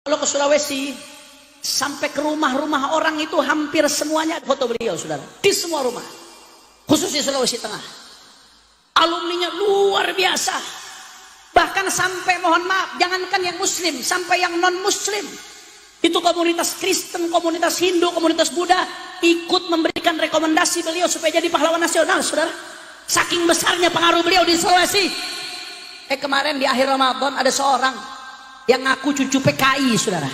Kalau ke Sulawesi, sampai ke rumah-rumah orang itu hampir semuanya foto beliau, saudara. Di semua rumah, khususnya Sulawesi Tengah. Alumninya luar biasa. Bahkan sampai, mohon maaf, jangankan yang muslim, sampai yang non muslim, itu komunitas Kristen, komunitas Hindu, komunitas Buddha ikut memberikan rekomendasi beliau supaya jadi pahlawan nasional, saudara. Saking besarnya pengaruh beliau di Sulawesi. Kemarin di akhir Ramadan ada seorang yang ngaku cucu PKI, saudara.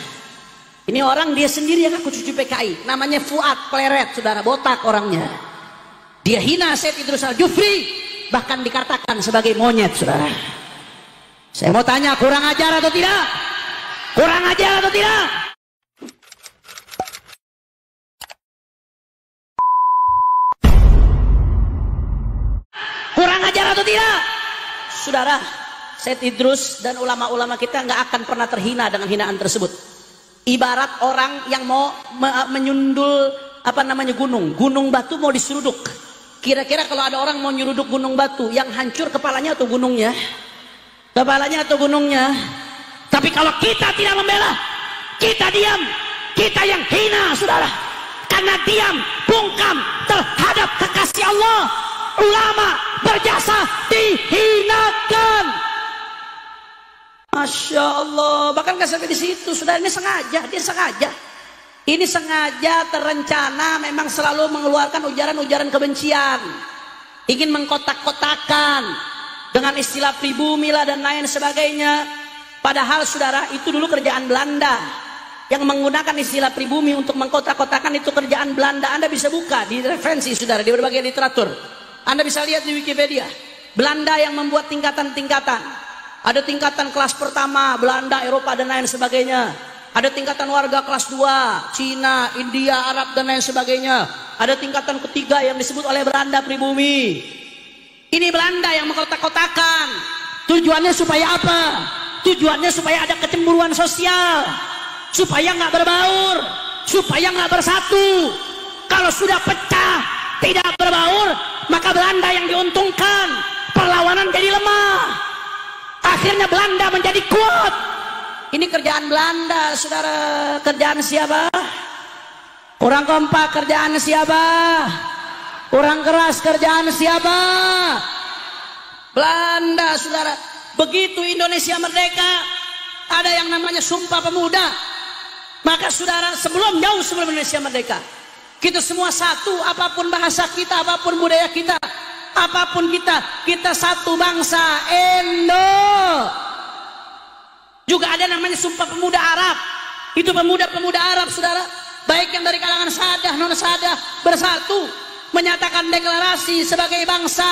Ini orang dia sendiri yang ngaku cucu PKI, namanya Fuad Pleret, saudara, botak orangnya. Dia hina Said Idrus Al-Jufri, bahkan dikatakan sebagai monyet, saudara. Saya mau tanya, kurang ajar atau tidak? Kurang ajar atau tidak? Kurang ajar atau tidak? Saudara, Said Idrus dan ulama-ulama kita nggak akan pernah terhina dengan hinaan tersebut. Ibarat orang yang mau menyundul gunung batu mau diseruduk. Kira-kira kalau ada orang mau nyeruduk gunung batu, yang hancur kepalanya atau gunungnya? Kepalanya atau gunungnya? Tapi kalau kita tidak membela, kita diam, kita yang hina, saudara. Karena diam, bungkam terhadap kekasih Allah, ulama berjasa dihinakan. Masya Allah, bahkan nggak sampai di situ, saudara. Ini sengaja, dia sengaja. Ini sengaja terencana, memang selalu mengeluarkan ujaran-ujaran kebencian, ingin mengkotak-kotakan dengan istilah pribumi lah dan lain sebagainya. Padahal saudara, itu dulu kerjaan Belanda yang menggunakan istilah pribumi untuk mengkotak-kotakan, itu kerjaan Belanda. Anda bisa buka di referensi, saudara, di berbagai literatur. Anda bisa lihat di Wikipedia. Belanda yang membuat tingkatan-tingkatan. Ada tingkatan kelas pertama, Belanda, Eropa dan lain sebagainya. Ada tingkatan warga kelas 2, Cina, India, Arab dan lain sebagainya. Ada tingkatan ketiga yang disebut oleh Belanda pribumi. Ini Belanda yang mengkotak-kotakan. Tujuannya supaya apa? Tujuannya supaya ada kecemburuan sosial, supaya nggak berbaur, supaya nggak bersatu. Kalau sudah pecah, tidak berbaur, maka Belanda yang diuntungkan, perlawanan jadi lemah. Akhirnya Belanda menjadi kuat. Ini kerjaan Belanda, saudara. Kerjaan siapa? Kurang kompak, kerjaan siapa? Kurang keras, kerjaan siapa? Belanda, saudara. Begitu Indonesia merdeka, ada yang namanya Sumpah Pemuda. Maka saudara, jauh sebelum Indonesia merdeka, kita semua satu, apapun bahasa kita, apapun budaya kita, apapun kita satu bangsa, Indo. Juga ada namanya Sumpah Pemuda Arab. Itu pemuda-pemuda Arab, saudara, baik yang dari kalangan sadah, non sadah, bersatu menyatakan deklarasi sebagai bangsa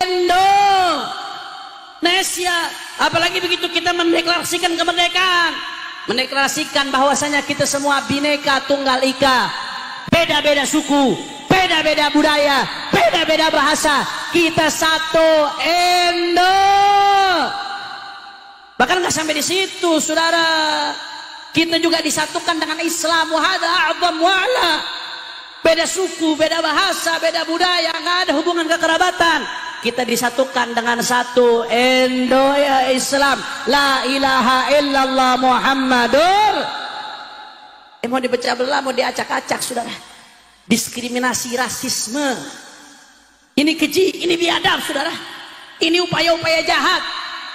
Indonesia. Apalagi begitu kita mendeklarasikan kemerdekaan, mendeklarasikan bahwasanya kita semua Bhinneka Tunggal Ika, beda-beda suku, beda-beda budaya, beda-beda bahasa, kita satu Indo. Bahkan nggak sampai di situ, saudara. Kita juga disatukan dengan Islam. Wahada a'zam wa'ala. Beda suku, beda bahasa, beda budaya, nggak ada hubungan kekerabatan. Kita disatukan dengan satu Indo, ya Islam. La ilaha illallah Muhammadur. Mau dipecah belah, mau diacak-acak, saudara. Diskriminasi, rasisme. Ini keji, ini biadab, saudara. Ini upaya-upaya jahat.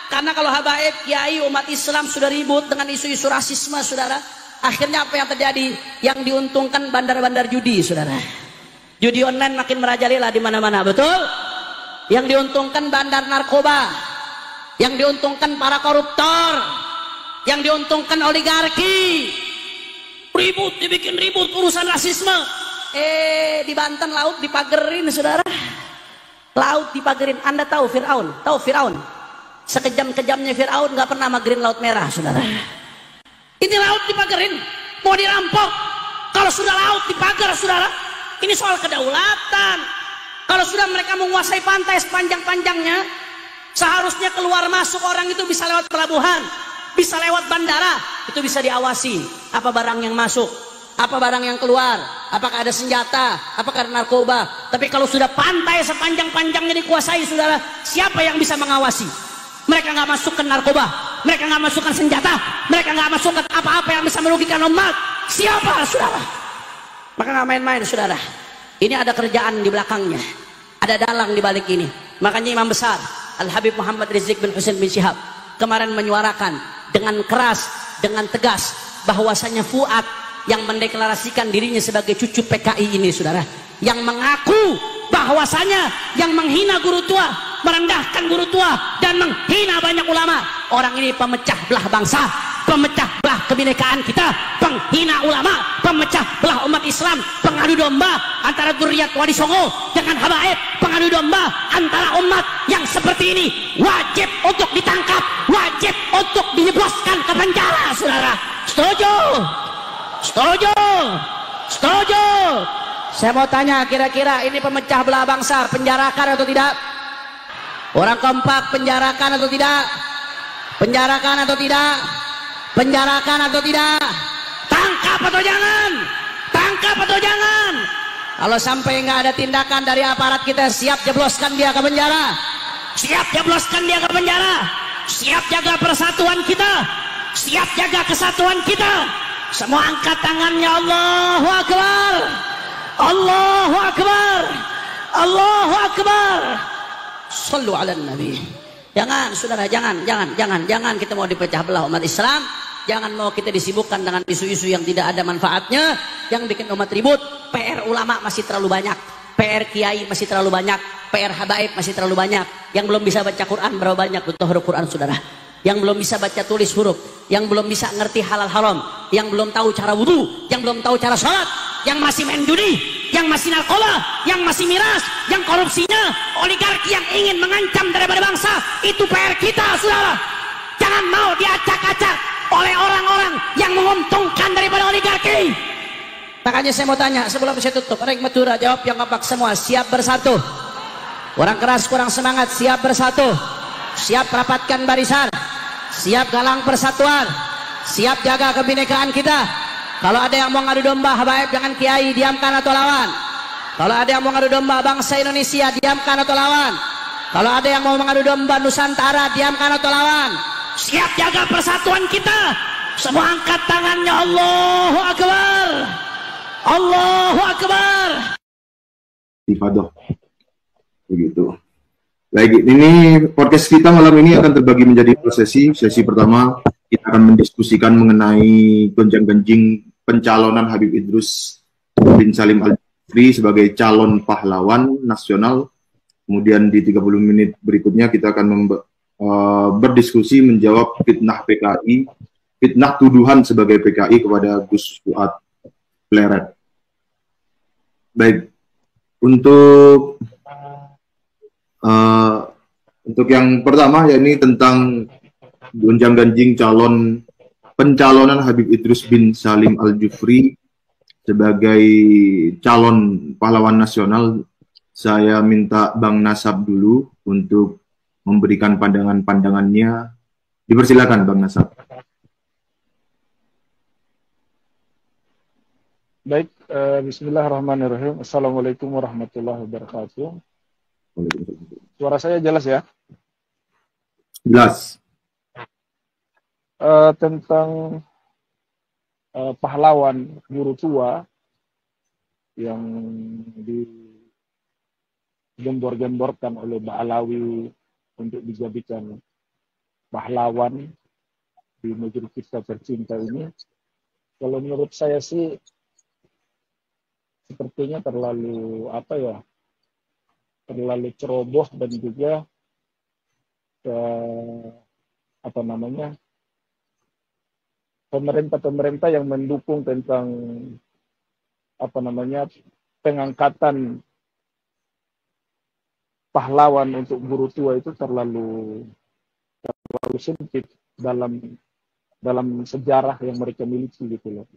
Karena kalau habaib, kiai, umat Islam sudah ribut dengan isu-isu rasisme, saudara. Akhirnya apa yang terjadi? Yang diuntungkan bandar-bandar judi, saudara. Judi online makin merajalela di mana-mana, betul? Yang diuntungkan bandar narkoba, yang diuntungkan para koruptor, yang diuntungkan oligarki. Ribut, dibikin ribut urusan rasisme. Di Banten laut dipagerin, saudara. Laut dipagerin. Anda tahu Fir'aun? Tahu Fir'aun? Sekejam-kejamnya Fir'aun nggak pernah magerin laut merah, saudara. Ini laut dipagerin, mau dirampok. Kalau sudah laut dipagar, saudara, ini soal kedaulatan. Kalau sudah mereka menguasai pantai sepanjang-panjangnya, seharusnya keluar masuk orang itu bisa lewat pelabuhan, bisa lewat bandara, itu bisa diawasi apa barang yang masuk, apa barang yang keluar, apakah ada senjata, apakah ada narkoba. Tapi kalau sudah pantai sepanjang-panjangnya dikuasai, saudara, siapa yang bisa mengawasi? Mereka nggak masukkan narkoba, mereka nggak masukkan senjata, mereka nggak masukkan apa-apa yang bisa merugikan umat. Siapa, saudara? Maka nggak main-main, saudara. Ini ada kerjaan di belakangnya, ada dalang di balik ini. Makanya Imam besar Al Habib Muhammad Rizik bin Husain bin Syihab kemarin menyuarakan dengan keras, dengan tegas, bahwasanya Fuad yang mendeklarasikan dirinya sebagai cucu PKI ini, saudara, yang mengaku bahwasanya yang menghina guru tua, merendahkan guru tua, dan menghina banyak ulama, orang ini pemecah belah bangsa, pemecah belah kebinekaan kita, penghina ulama, pemecah belah umat Islam, pengadu domba antara Dzurriyyat Wali Songo dengan habaib, pengadu domba antara umat yang seperti ini wajib untuk ditangkap, wajib untuk dijebloskan ke penjara, saudara. Setuju? Setuju? Setuju? Saya mau tanya, kira-kira ini pemecah belah bangsa, penjarakan atau tidak? Orang kompak penjarakan atau tidak? Penjarakan atau tidak? Penjarakan atau tidak? Tangkap atau jangan? Tangkap atau jangan? Kalau sampai nggak ada tindakan dari aparat kita, siap jebloskan dia ke penjara. Siap jebloskan dia ke penjara. Siap jaga persatuan kita. Siap jaga kesatuan kita. Semua angkat tangannya. Allahu Akbar. Allahu Akbar. Allahu Akbar. Sallu ala Nabi. Jangan, saudara, jangan kita mau dipecah belah umat Islam. Jangan mau kita disibukkan dengan isu-isu yang tidak ada manfaatnya, yang bikin umat ribut. PR ulama masih terlalu banyak, PR kiai masih terlalu banyak, PR habaib masih terlalu banyak. Yang belum bisa baca Quran berapa banyak betul huruf Quran, saudara? Yang belum bisa baca tulis huruf, yang belum bisa ngerti halal haram, yang belum tahu cara wudhu, yang belum tahu cara sholat, yang masih main judi, yang masih narkoba, yang masih miras, yang korupsinya, oligarki yang ingin mengancam daripada bangsa. Itu PR kita, saudara. Jangan mau diacak-acak oleh orang-orang yang menguntungkan daripada oligarki. Makanya saya mau tanya sebelum saya tutup, Rek Madura jawab yang kompak semua. Siap bersatu? Kurang keras, kurang semangat. Siap bersatu? Siap rapatkan barisan? Siap galang persatuan? Siap jaga kebinekaan kita? Kalau ada yang mau ngadu domba habaib dengan kiai, diamkan atau lawan? Kalau ada yang mau ngadu domba bangsa Indonesia, diamkan atau lawan? Kalau ada yang mau mengadu domba Nusantara, diamkan atau lawan? Siap jaga persatuan kita. Semua angkat tangannya. Allahu Akbar. Allahu Akbar. Ibadah. Begitu. Baik, ini podcast kita malam ini akan terbagi menjadi dua sesi. Sesi pertama kita akan mendiskusikan mengenai gonjang-ganjing pencalonan Habib Idrus bin Salim Al-Jufri sebagai calon pahlawan nasional. Kemudian di 30 menit berikutnya kita akan berdiskusi menjawab fitnah PKI, fitnah tuduhan sebagai PKI kepada Gus Fuad Pleret. Baik, untuk yang pertama yakni tentang gonjang-ganjing pencalonan Habib Idrus bin Salim Al-Jufri sebagai calon pahlawan nasional, saya minta Bang Nasab dulu untuk memberikan pandangan-pandangannya. Dipersilakan Bang Nasab. Baik, bismillahirrahmanirrahim. Assalamualaikum warahmatullahi wabarakatuh. Suara saya jelas ya? Jelas. Tentang pahlawan guru tua yang digembor-gemborkan oleh Mbak Alawi untuk dijadikan pahlawan di negeri kita tercinta ini, kalau menurut saya sih sepertinya terlalu terlalu ceroboh, dan juga pemerintah yang mendukung tentang pengangkatan pahlawan untuk guru tua itu terlalu sempit dalam sejarah yang mereka miliki gitu loh.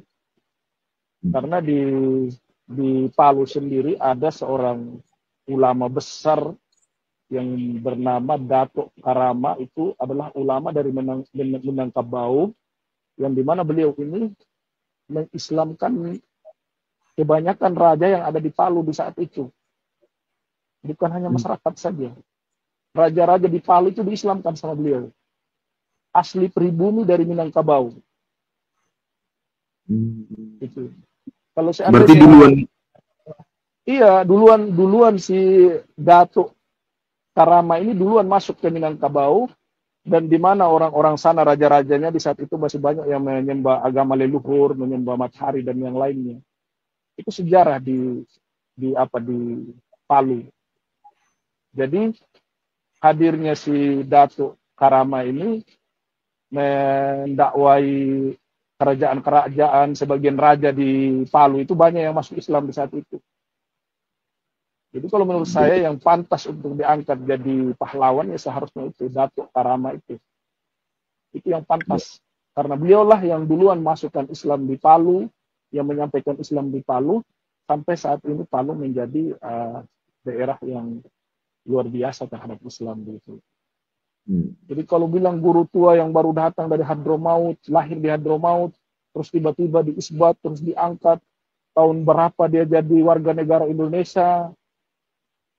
Karena di Palu sendiri ada seorang ulama besar yang bernama Datuk Karama. Itu adalah ulama dari Minangkabau, yang dimana beliau ini mengislamkan kebanyakan raja yang ada di Palu di saat itu. Bukan hanya masyarakat saja. Raja-raja di Palu itu diislamkan sama beliau. asli pribumi dari Minangkabau. Itu. Kalau Berarti duluan. Iya, duluan si Datuk Karama ini duluan masuk ke Minangkabau, dan di mana orang-orang sana raja-rajanya di saat itu masih banyak yang menyembah agama leluhur, menyembah matahari dan yang lainnya. Itu sejarah di Palu. Jadi hadirnya si Datuk Karama ini mendakwai kerajaan-kerajaan, sebagian raja di Palu itu banyak yang masuk Islam di saat itu. Jadi kalau menurut saya yang pantas untuk diangkat jadi pahlawan ya seharusnya itu Datuk Karama itu. Itu yang pantas. Karena beliaulah yang duluan masukkan Islam di Palu, yang menyampaikan Islam di Palu, sampai saat ini Palu menjadi daerah yang luar biasa terhadap Islam gitu. Jadi kalau bilang guru tua yang baru datang dari Hadramaut, lahir di Hadramaut, terus tiba-tiba diisbat, terus diangkat, tahun berapa dia jadi warga negara Indonesia,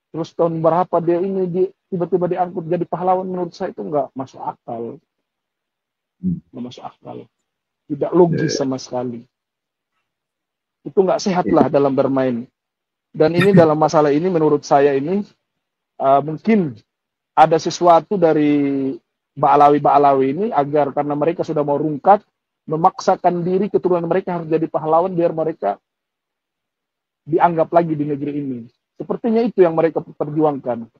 terus tahun berapa dia ini tiba-tiba diangkut jadi pahlawan, menurut saya itu nggak masuk akal. Nggak masuk akal. Tidak logis sama sekali. Itu nggak sehat lah dalam bermain. Dan ini dalam masalah ini menurut saya ini mungkin ada sesuatu dari Ba'alawi ini agar karena mereka sudah mau rungkat, memaksakan diri keturunan mereka harus jadi pahlawan biar mereka dianggap lagi di negeri ini. Sepertinya itu yang mereka perjuangkan.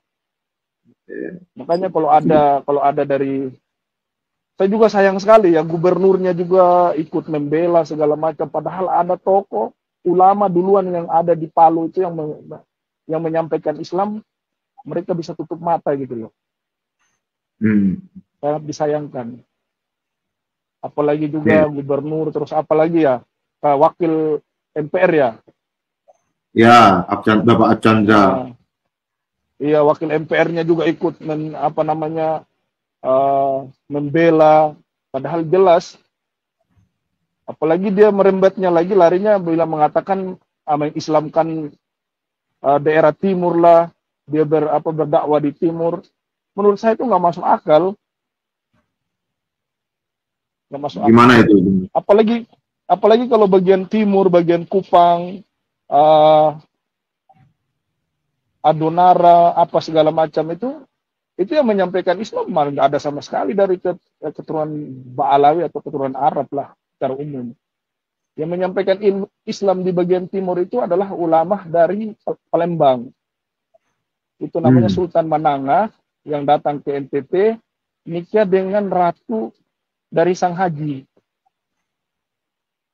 Makanya kalau ada dari, saya juga sayang sekali ya gubernurnya juga ikut membela segala macam. Padahal ada tokoh ulama duluan yang ada di Palu itu yang menyampaikan Islam, mereka bisa tutup mata gitu loh. Sangat disayangkan. Apalagi juga gubernur, terus apalagi ya wakil MPR ya. Ya, Bapak Archandra. Iya, wakil MPR-nya juga ikut membela, padahal jelas. Apalagi dia merembetnya lagi, larinya bila mengatakan mengislamkan daerah timur lah, dia berdakwah di timur. Menurut saya itu nggak masuk akal. Nggak masuk akal. Gimana itu? Apalagi kalau bagian timur, bagian Kupang, Adonara, apa segala macam itu yang menyampaikan Islam malah nggak ada sama sekali dari keturunan Ba'alawi atau keturunan Arab lah secara umum. Yang menyampaikan Islam di bagian timur itu adalah ulama dari Palembang. Itu namanya Sultan Mananga yang datang ke NTT nikah dengan ratu dari Sang Haji.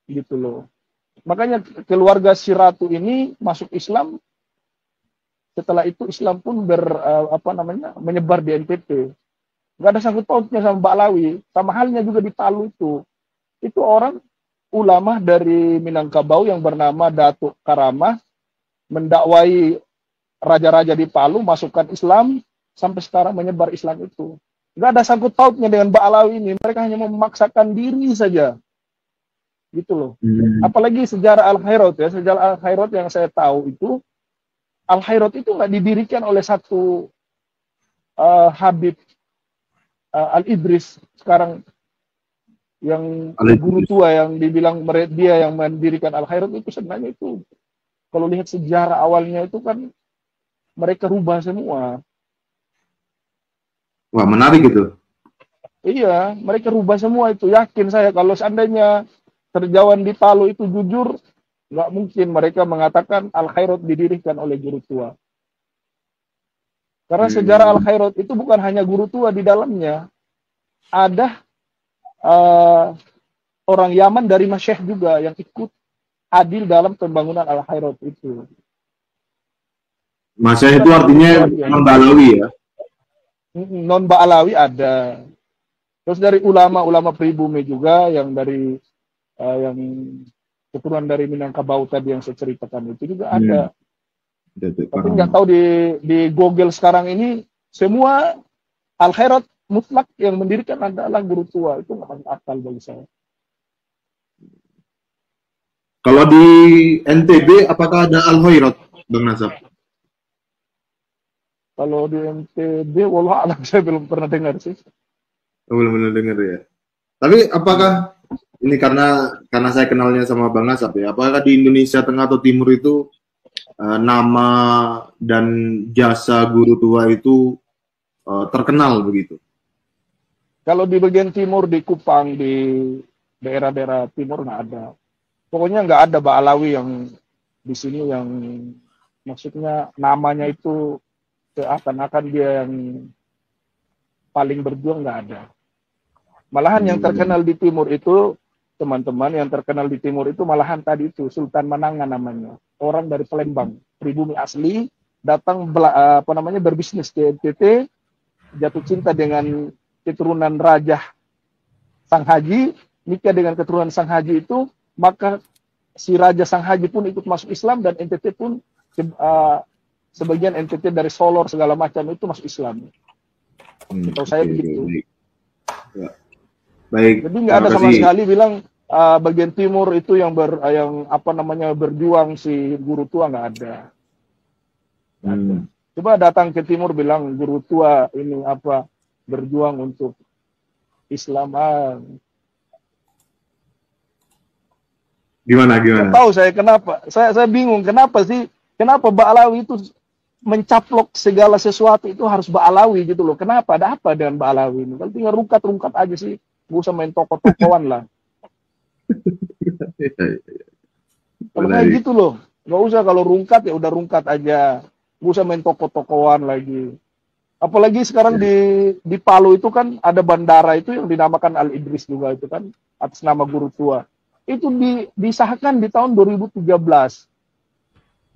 Gitu loh. Makanya keluarga si ratu ini masuk Islam. Setelah itu Islam pun menyebar di NTT. Nggak ada sangkut pautnya sama Ba'alawi. Sama halnya juga di Palu itu. Itu orang ulama dari Minangkabau yang bernama Datuk Karama mendakwai raja-raja di Palu masukkan Islam sampai sekarang menyebar Islam itu. Nggak ada sangkut pautnya dengan Ba'alawi ini. Mereka hanya memaksakan diri saja. Gitu loh. Apalagi sejarah Al-Khairot ya. Sejarah Al-Khairot yang saya tahu itu, Al-Khairot itu nggak didirikan oleh satu Habib Al-Idris sekarang yang guru tua yang dibilang dia yang mendirikan Al-Khairot itu sebenarnya itu kalau lihat sejarah awalnya itu kan mereka rubah semua. Wah, menarik itu. Iya, mereka rubah semua itu. Yakin saya kalau seandainya Terjawan di Palu itu jujur, nggak mungkin mereka mengatakan Al-Khairot didirikan oleh guru tua. Karena sejarah Al-Khairot itu bukan hanya guru tua di dalamnya. Ada orang Yaman dari Masyekh juga yang ikut adil dalam pembangunan Al-Khairot itu. Masyekh itu artinya non-Ba'alawi ya? Non-Ba'alawi ada. Terus dari ulama-ulama pribumi juga yang dari yang keturunan dari Minangkabau tadi yang saya ceritakan itu juga ada. Tapi nggak tahu di Google sekarang ini semua Al-Khairot mutlak yang mendirikan adalah guru tua. Itu nggak masuk akal bagi saya. Kalau di NTB apakah ada Al-Khairot, Bang Nasab? Kalau di NTB, wallah alam saya belum pernah dengar sih. belum pernah dengar ya. Tapi apakah ini karena saya kenalnya sama Bang Asap ya, apakah di Indonesia Tengah atau Timur itu nama dan jasa guru tua itu terkenal begitu? Kalau di bagian timur, di Kupang, di daerah-daerah timur nggak ada. Pokoknya nggak ada Mbak Alawi yang di sini yang maksudnya namanya itu seakan-akan dia yang paling berjuang, nggak ada. Malahan yang terkenal di timur itu, teman-teman, yang terkenal di timur itu malahan tadi itu Sultan Manangan namanya. Orang dari Palembang, pribumi asli, datang berbisnis di NTT, jatuh cinta dengan keturunan Raja Sang Haji, nikah dengan keturunan Sang Haji itu, maka si Raja Sang Haji pun ikut masuk Islam dan NTT pun sebagian NTT dari Solor segala macam itu masuk Islam. Tahu saya begitu. Baik. Jadi nggak ada sama sekali bilang bagian timur itu yang berjuang si guru tua, nggak ada. Coba datang ke timur bilang guru tua ini berjuang untuk Islam. Gimana? Tahu saya kenapa? Saya bingung kenapa Mbak Alawi itu mencaplok segala sesuatu itu harus Mbak Alawi gitu loh. Kenapa? Ada apa dengan Mbak Alawi ini? Kalau tinggal rungkat aja sih, gak usah main toko-tokoan lah. Kalau kayak gitu loh, gak usah kalau rungkat ya udah rungkat aja, gak usah main toko-tokoan lagi. Apalagi sekarang di Palu itu kan ada bandara itu yang dinamakan Al Idris juga itu kan atas nama guru tua. Itu disahkan di tahun 2013.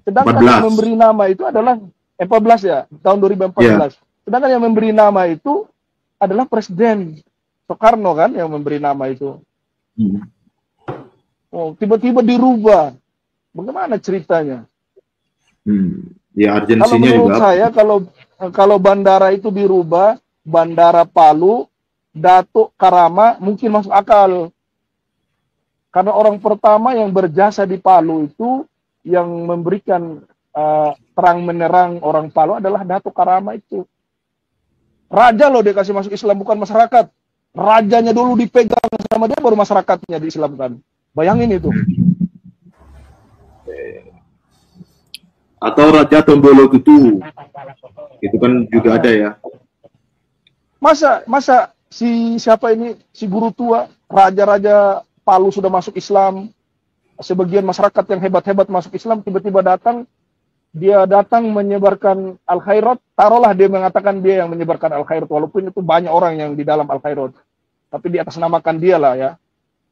Sedangkan yang memberi nama itu adalah 14 ya, tahun 2014. Yeah. Sedangkan yang memberi nama itu adalah Presiden Soekarno kan yang memberi nama itu. Oh, tiba-tiba dirubah. Bagaimana ceritanya? Ya urgensinya kalau menurut juga. Saya kalau bandara itu dirubah, Bandara Palu, Datuk Karama mungkin masuk akal. Karena orang pertama yang berjasa di Palu itu yang memberikan terang menerang orang Palu adalah Datuk Karama itu. Raja loh dia kasih masuk Islam, bukan masyarakat. Rajanya dulu dipegang sama dia, baru masyarakatnya diislamkan. Bayangin itu. Atau Raja Tombolo itu kan juga ada ya. Masa si guru tua, raja-raja Palu sudah masuk Islam, sebagian masyarakat yang hebat-hebat masuk Islam, tiba-tiba dia datang menyebarkan al-khairat, taruhlah dia mengatakan dia yang menyebarkan al-khairat, walaupun itu banyak orang yang di dalam al-khairat, tapi di atas namakan dia lah ya,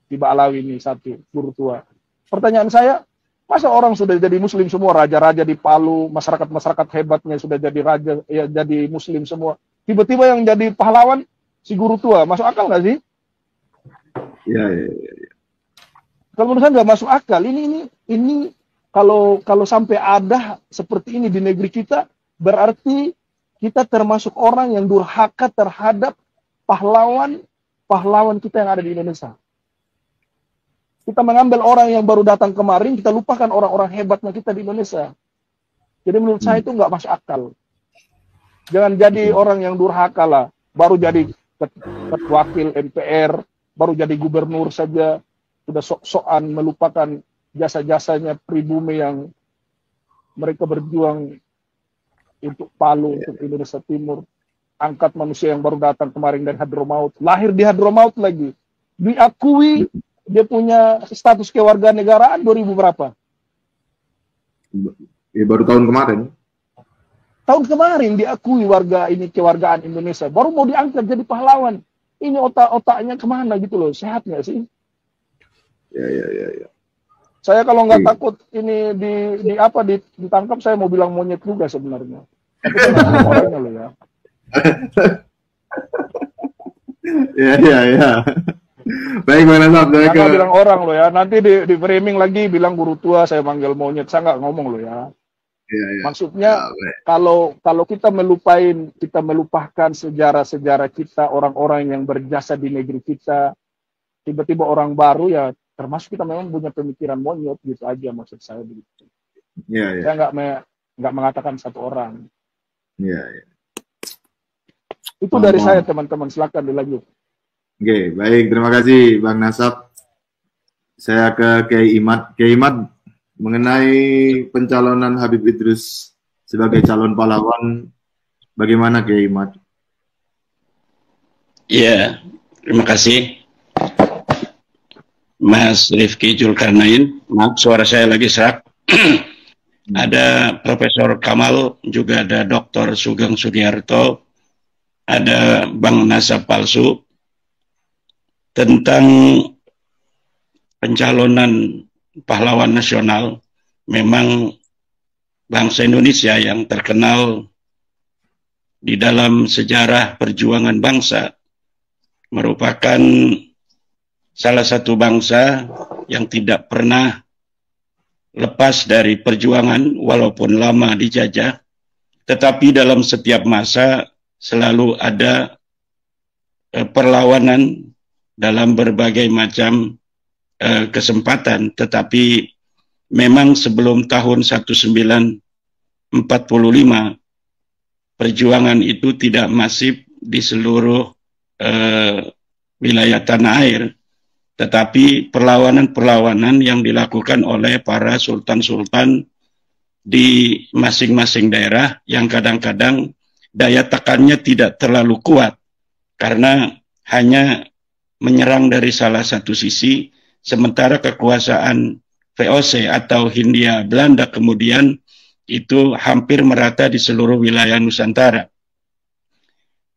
di Mbak Alawi ini satu guru tua. Pertanyaan saya, masa orang sudah jadi muslim semua, raja-raja di Palu, masyarakat-masyarakat hebatnya sudah jadi raja, ya jadi muslim semua, tiba-tiba yang jadi pahlawan si guru tua, masuk akal nggak sih? Ya. Kalau menurut saya nggak masuk akal. Ini kalau sampai ada seperti ini di negeri kita, berarti kita termasuk orang yang durhaka terhadap pahlawan kita yang ada di Indonesia. Kita mengambil orang yang baru datang kemarin, kita lupakan orang-orang hebatnya kita di Indonesia. Jadi menurut saya itu nggak masuk akal. Jangan jadi orang yang durhaka lah, baru jadi wakil MPR, baru jadi gubernur saja, sudah sok-sokan melupakan jasa-jasanya pribumi yang mereka berjuang untuk Palu, untuk Indonesia Timur. Angkat manusia yang baru datang kemarin dari Hadramaut, lahir di Hadramaut lagi, diakui dia punya status kewarganegaraan 2000 berapa? Ya, baru tahun kemarin. Tahun kemarin diakui kewargaan Indonesia, baru mau diangkat jadi pahlawan. Ini otak-otaknya kemana gitu loh, sehat nggak sih? Ya. Saya kalau nggak takut ini ditangkap, saya mau bilang monyet juga sebenarnya. Tapi saya nggak tahu orangnya loh ya. Ya. Baik, mana Sab? Jangan bilang orang loh ya. Nanti di framing lagi bilang guru tua saya manggil monyet. Saya nggak ngomong loh ya. Ya. Maksudnya kalau kita melupakan sejarah-sejarah kita, orang-orang yang berjasa di negeri kita, tiba-tiba orang baru ya, termasuk kita memang punya pemikiran monyet gitu aja maksud saya begitu. Ya. Saya nggak mengatakan satu orang. Ya. Itu dari saya teman-teman, silakan dilanjut. Oke, baik. Terima kasih Bang Nasab. Saya ke Kiai Imad. Kiai Imad, mengenai pencalonan Habib Idrus sebagai calon pahlawan, bagaimana Kiai Imad? Iya, terima kasih Mas Rifki Julkarnain. Maaf, suara saya lagi serak. Ada Profesor Kamal, juga ada Dr. Sugeng Sudiarto, ada Bang Nasab Palsu. Tentang pencalonan pahlawan nasional, memang bangsa Indonesia yang terkenal di dalam sejarah perjuangan bangsa merupakan salah satu bangsa yang tidak pernah lepas dari perjuangan walaupun lama dijajah, tetapi dalam setiap masa selalu ada perlawanan dalam berbagai macam kesempatan, tetapi memang sebelum tahun 1945 perjuangan itu tidak masif di seluruh wilayah tanah air, tetapi perlawanan-perlawanan yang dilakukan oleh para sultan-sultan di masing-masing daerah yang kadang-kadang daya tekannya tidak terlalu kuat karena hanya menyerang dari salah satu sisi, sementara kekuasaan VOC atau Hindia Belanda kemudian itu hampir merata di seluruh wilayah Nusantara.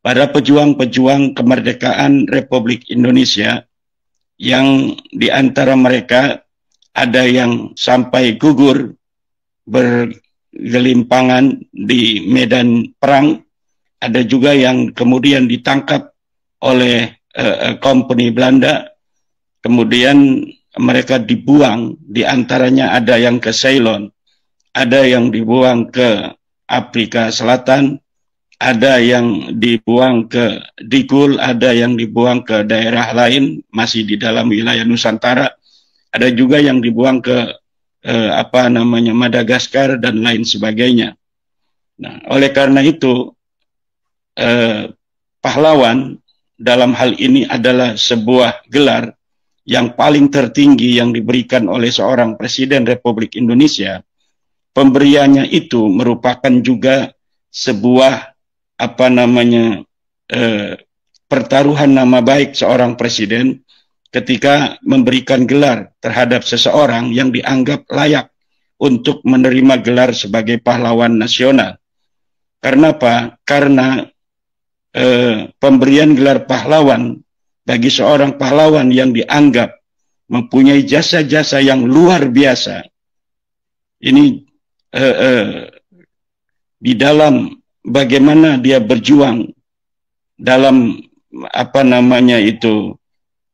Para pejuang-pejuang kemerdekaan Republik Indonesia yang di antara mereka ada yang sampai gugur bergelimpangan di medan perang, ada juga yang kemudian ditangkap oleh company Belanda, kemudian mereka dibuang, di antaranya ada yang ke Ceylon, ada yang dibuang ke Afrika Selatan, ada yang dibuang ke Digul, ada yang dibuang ke daerah lain masih di dalam wilayah Nusantara, ada juga yang dibuang ke Madagaskar dan lain sebagainya. Nah, oleh karena itu pahlawan dalam hal ini adalah sebuah gelar yang paling tertinggi yang diberikan oleh seorang Presiden Republik Indonesia. Pemberiannya itu merupakan juga sebuah pertaruhan nama baik seorang presiden ketika memberikan gelar terhadap seseorang yang dianggap layak untuk menerima gelar sebagai pahlawan nasional. Karena apa? Karena pemberian gelar pahlawan bagi seorang pahlawan yang dianggap mempunyai jasa-jasa yang luar biasa. Ini di dalam bagaimana dia berjuang dalam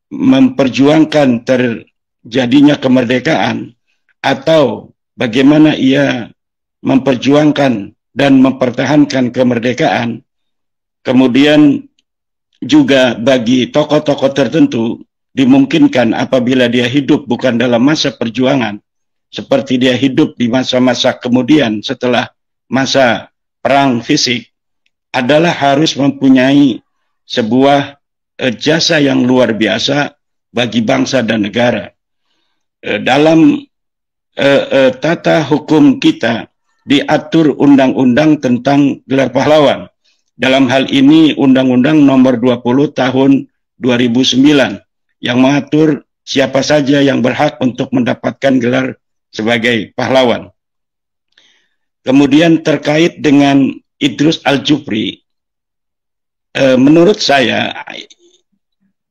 memperjuangkan terjadinya kemerdekaan, atau bagaimana ia memperjuangkan dan mempertahankan kemerdekaan. Kemudian juga bagi tokoh-tokoh tertentu dimungkinkan apabila dia hidup bukan dalam masa perjuangan, seperti dia hidup di masa-masa kemudian setelah masa perang fisik, adalah harus mempunyai sebuah jasa yang luar biasa bagi bangsa dan negara. Dalam tata hukum kita diatur undang-undang tentang gelar pahlawan. Dalam hal ini Undang-Undang Nomor 20 Tahun 2009 yang mengatur siapa saja yang berhak untuk mendapatkan gelar sebagai pahlawan. Kemudian terkait dengan Idrus Al-Jupri, menurut saya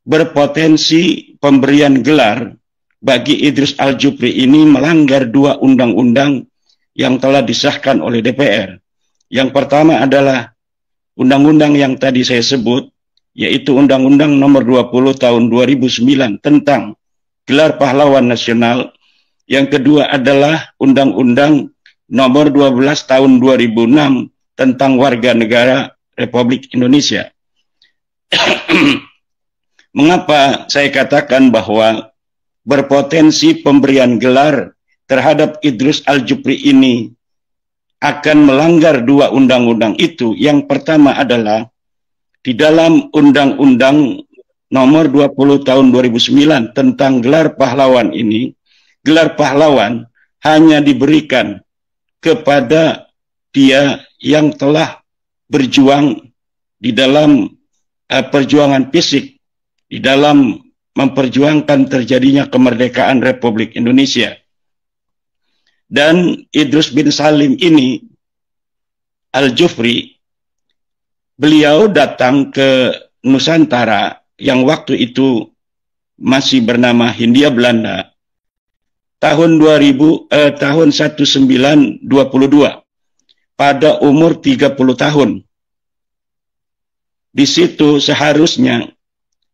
berpotensi pemberian gelar bagi Idrus Al-Jupri ini melanggar dua undang-undang yang telah disahkan oleh DPR. Yang pertama adalah undang-undang yang tadi saya sebut, yaitu Undang-Undang Nomor 20 Tahun 2009 tentang gelar pahlawan nasional. Yang kedua adalah Undang-Undang Nomor 12 Tahun 2006 tentang warga negara Republik Indonesia. Mengapa saya katakan bahwa berpotensi pemberian gelar terhadap Idrus Al-Jupri ini akan melanggar dua undang-undang itu? Yang pertama adalah di dalam Undang-Undang nomor 20 tahun 2009 tentang gelar pahlawan ini, gelar pahlawan hanya diberikan kepada dia yang telah berjuang di dalam perjuangan fisik, di dalam memperjuangkan terjadinya kemerdekaan Republik Indonesia. Dan Idrus bin Salim ini, Al-Jufri, beliau datang ke Nusantara yang waktu itu masih bernama Hindia Belanda tahun 1922 pada umur 30 tahun. Di situ seharusnya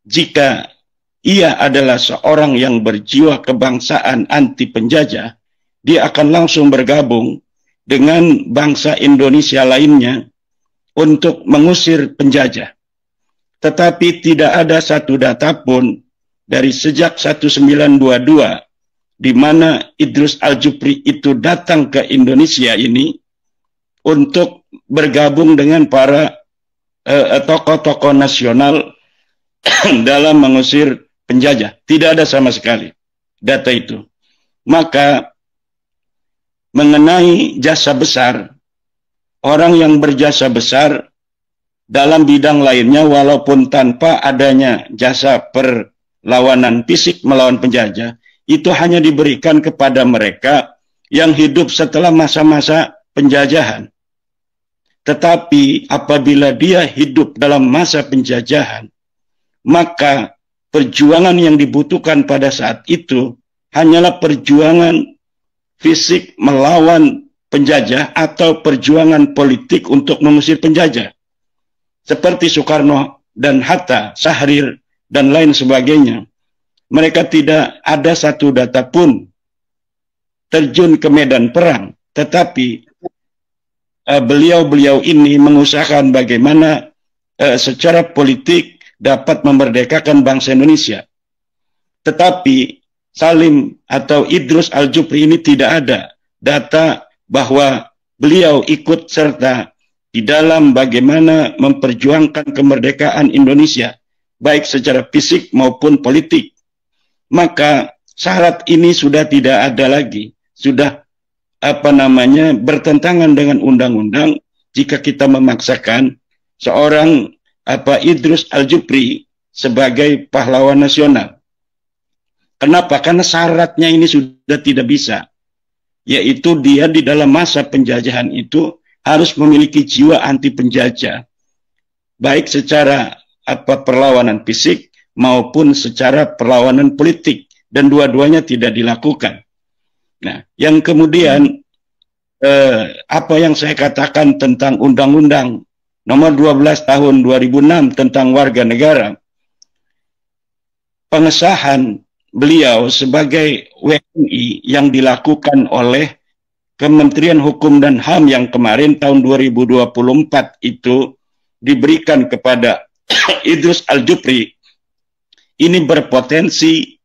jika ia adalah seorang yang berjiwa kebangsaan anti penjajah, dia akan langsung bergabung dengan bangsa Indonesia lainnya untuk mengusir penjajah. Tetapi tidak ada satu data pun dari sejak 1922 di mana Idrus Al-Jufri itu datang ke Indonesia ini untuk bergabung dengan para tokoh-tokoh nasional dalam mengusir penjajah. Tidak ada sama sekali data itu. Maka mengenai jasa besar, orang yang berjasa besar dalam bidang lainnya walaupun tanpa adanya jasa perlawanan fisik melawan penjajah, itu hanya diberikan kepada mereka yang hidup setelah masa-masa penjajahan. Tetapi apabila dia hidup dalam masa penjajahan, maka perjuangan yang dibutuhkan pada saat itu hanyalah perjuangan fisik melawan penjajah atau perjuangan politik untuk mengusir penjajah. Seperti Soekarno dan Hatta, Syahrir, dan lain sebagainya. Mereka tidak ada satu data pun terjun ke medan perang. Tetapi beliau-beliau ini mengusahakan bagaimana secara politik dapat memerdekakan bangsa Indonesia. Tetapi Salim atau Idrus Al-Jufri ini tidak ada data bahwa beliau ikut serta di dalam bagaimana memperjuangkan kemerdekaan Indonesia, baik secara fisik maupun politik. Maka syarat ini sudah tidak ada lagi, sudah bertentangan dengan undang-undang jika kita memaksakan seorang Idrus Al-Jufri sebagai pahlawan nasional. Kenapa? Karena syaratnya ini sudah tidak bisa, yaitu dia di dalam masa penjajahan itu harus memiliki jiwa anti penjajah, baik secara perlawanan fisik maupun secara perlawanan politik, dan dua-duanya tidak dilakukan. Nah, yang kemudian apa yang saya katakan tentang Undang-Undang Nomor 12 Tahun 2006 tentang warga negara, pengesahan beliau sebagai WNI yang dilakukan oleh Kementerian Hukum dan HAM yang kemarin tahun 2024 itu diberikan kepada Idrus Al-Jufri, ini berpotensi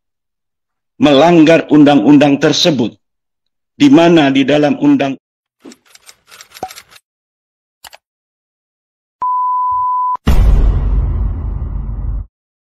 melanggar undang-undang tersebut, di mana di dalam undang